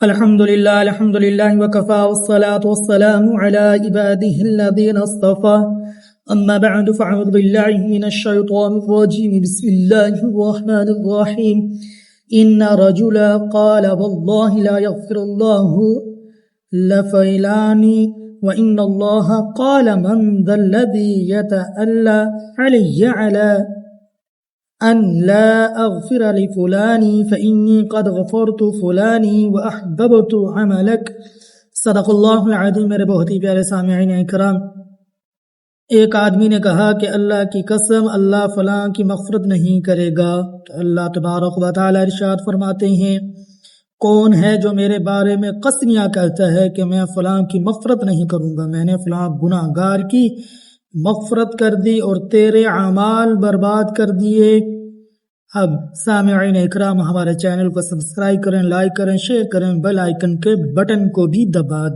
الحمد للہ وکفا والصلاة والسلام علی عباده الذین اصطفى اما بعد فاعوذ باللہ من الشیطان الرجیم بسم اللہ الرحمن الرحیم ان رجلا قال والله لا يغفر الله لفعلانی وان اللہ قال من ذا الذی يتألى علی علی ان لا اغفر لفلانی فانی قد غفرت فلانی واحببت عملک۔ صدق اللہ العظیم۔ میرے بہت ہی پیارے سامعین اکرام، ایک آدمی نے کہا کہ اللہ کی قسم اللہ فلاں کی مغفرت نہیں کرے گا، تو اللہ تبارک و تعالی ارشاد فرماتے ہیں کون ہے جو میرے بارے میں قسمیاں کہتا ہے کہ میں فلاں کی مغفرت نہیں کروں گا، میں نے فلاں گناہ گار کی مغفرت کر دی اور تیرے اعمال برباد کر دیے۔ اب سامعین اکرام، ہمارے چینل کو سبسکرائب کریں، لائک کریں، شیئر کریں، بیل آئیکن کے بٹن کو بھی دبا دیں۔